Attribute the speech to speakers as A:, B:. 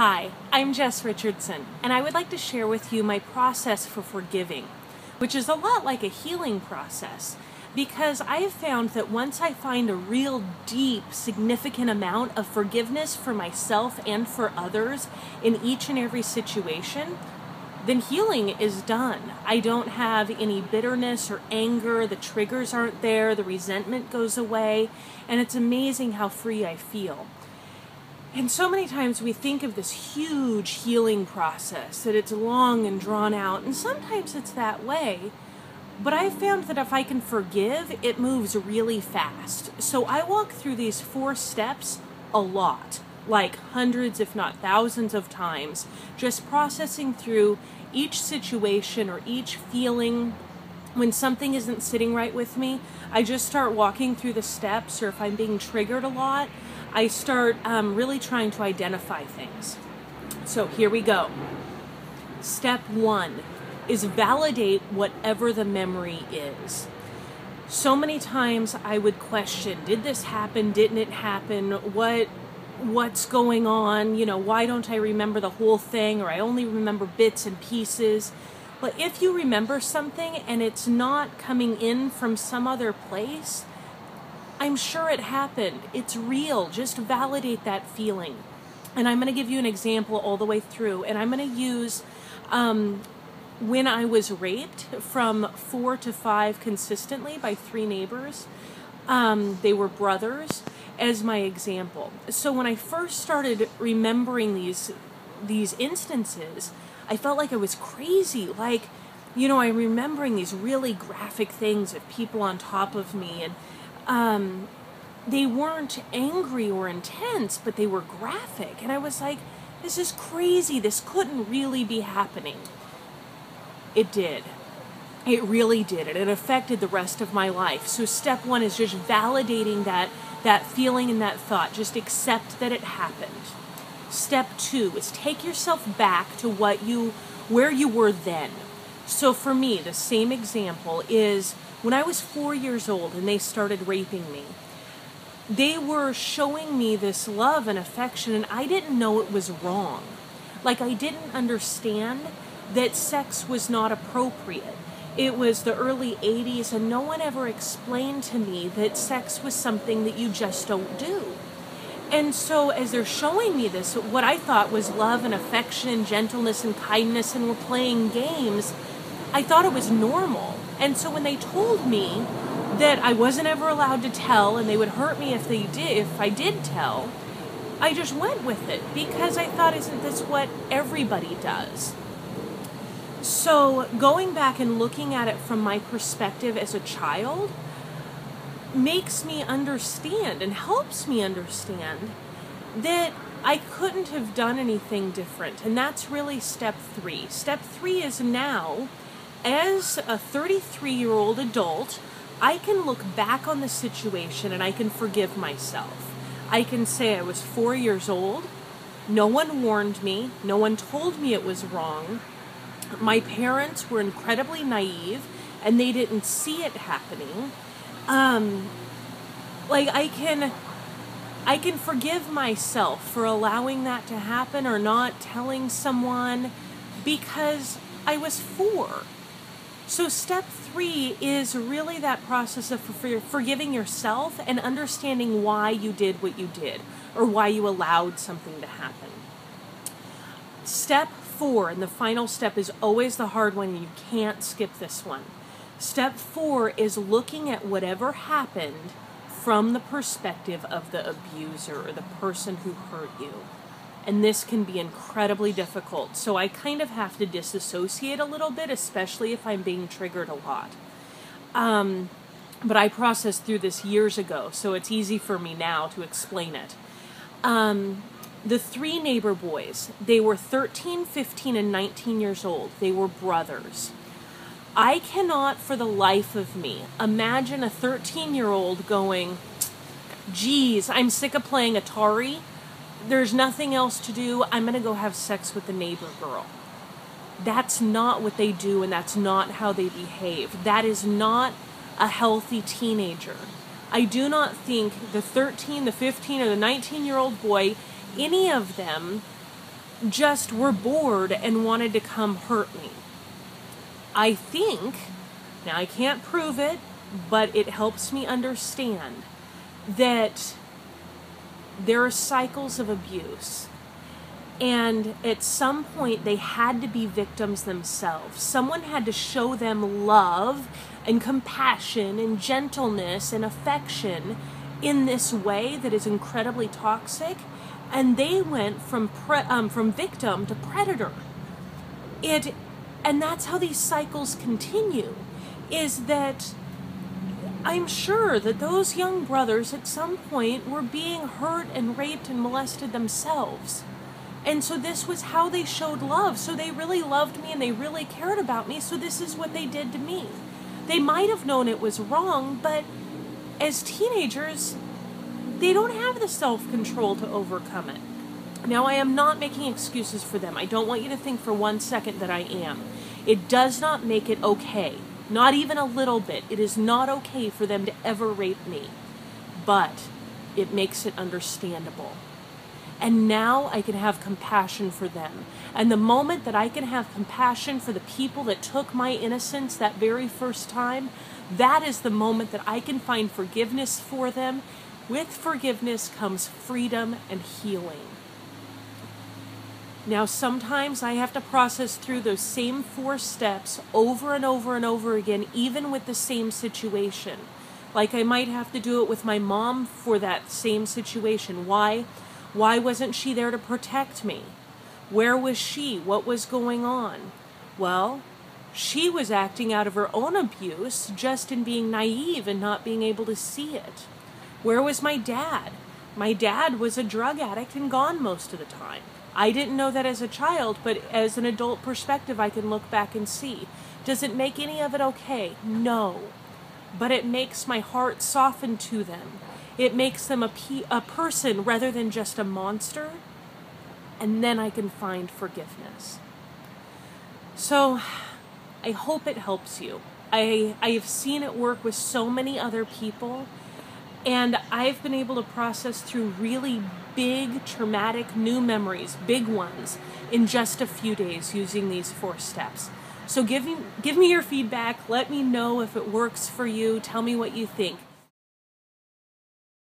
A: Hi, I'm Jess Richardson, and I would like to share with you my process for forgiving, which is a lot like a healing process, because I have found that once I find a real deep, significant amount of forgiveness for myself and for others in each and every situation, then healing is done. I don't have any bitterness or anger, the triggers aren't there, the resentment goes away, and it's amazing how free I feel. And so many times we think of this huge healing process, that it's long and drawn out, and sometimes it's that way. But I've found that if I can forgive, it moves really fast. So I walk through these 4 steps a lot, like hundreds if not thousands of times, just processing through each situation or each feeling. When something isn't sitting right with me, I just start walking through the steps, or if I'm being triggered a lot, I start really trying to identify things. So here we go. Step 1 is validate whatever the memory is. So many times I would question, did this happen? Didn't it happen? What's going on? Why don't I remember the whole thing, or I only remember bits and pieces? Well, if you remember something and it's not coming in from some other place, I'm sure it happened. It's real. Just validate that feeling. And I'm going to give you an example all the way through. And I'm going to use when I was raped from 4 to 5 consistently by 3 neighbors. They were brothers, as my example. So when I first started remembering these instances, I felt like I was crazy. Like, I'm remembering these really graphic things of people on top of me, and they weren't angry or intense, but they were graphic. And I was like, this is crazy. This couldn't really be happening. It did. It really did. And it affected the rest of my life. So step 1 is just validating that feeling and that thought. Just accept that it happened. Step 2 is take yourself back to where you were then. So for me, the same example is when I was 4 years old and they started raping me. They were showing me this love and affection, and I didn't know it was wrong. Like, I didn't understand that sex was not appropriate. It was the early 80s, and no one ever explained to me that sex was something that you just don't do. And so as they're showing me this, what I thought was love and affection, gentleness and kindness, and we're playing games, I thought it was normal. And so when they told me that I wasn't ever allowed to tell, and they would hurt me if I did tell, I just went with it, because I thought, isn't this what everybody does? So going back and looking at it from my perspective as a child makes me understand and helps me understand that I couldn't have done anything different. And that's really step 3. Step 3 is now, as a 33-year-old adult, I can look back on the situation and I can forgive myself. I can say I was 4 years old, no one warned me, no one told me it was wrong. My parents were incredibly naive and they didn't see it happening. I can forgive myself for allowing that to happen or not telling someone, because I was 4. So step 3 is really that process of forgiving yourself and understanding why you did what you did, or why you allowed something to happen. Step 4, and the final step, is always the hard one. You can't skip this one. Step 4 is looking at whatever happened from the perspective of the abuser or the person who hurt you. And this can be incredibly difficult. So I kind of have to disassociate a little bit, especially if I'm being triggered a lot. But I processed through this years ago, so it's easy for me now to explain it. The 3 neighbor boys, they were 13, 15, and 19 years old. They were brothers. I cannot for the life of me imagine a 13-year-old going, geez, I'm sick of playing Atari. There's nothing else to do. I'm going to go have sex with the neighbor girl. That's not what they do, and that's not how they behave. That is not a healthy teenager. I do not think the 13, the 15, or the 19-year-old boy, any of them just were bored and wanted to come hurt me. I think, now I can't prove it, but it helps me understand that there are cycles of abuse. And at some point, they had to be victims themselves. Someone had to show them love and compassion and gentleness and affection in this way that is incredibly toxic. And they went from victim to predator. And that's how these cycles continue, is that I'm sure that those young brothers at some point were being hurt and raped and molested themselves. And so this was how they showed love. So they really loved me and they really cared about me. So this is what they did to me. They might have known it was wrong, but as teenagers, they don't have the self-control to overcome it. Now, I am not making excuses for them. I don't want you to think for 1 second that I am. It does not make it okay. Not even a little bit. It is not okay for them to ever rape me. But it makes it understandable. And now I can have compassion for them. And the moment that I can have compassion for the people that took my innocence that very first time, that is the moment that I can find forgiveness for them. With forgiveness comes freedom and healing. Now, sometimes I have to process through those same 4 steps over and over and over again, even with the same situation. Like I might have to do it with my mom for that same situation. Why? Why wasn't she there to protect me? Where was she? What was going on? Well, she was acting out of her own abuse, just in being naive and not being able to see it. Where was my dad? My dad was a drug addict and gone most of the time. I didn't know that as a child, but as an adult perspective, I can look back and see. Does it make any of it okay? No. But it makes my heart soften to them. It makes them a person rather than just a monster. And then I can find forgiveness. So I hope it helps you. I have seen it work with so many other people. And I've been able to process through really big, traumatic new memories, big ones, in just a few days using these 4 steps. So give me your feedback. Let me know if it works for you. Tell me what you think.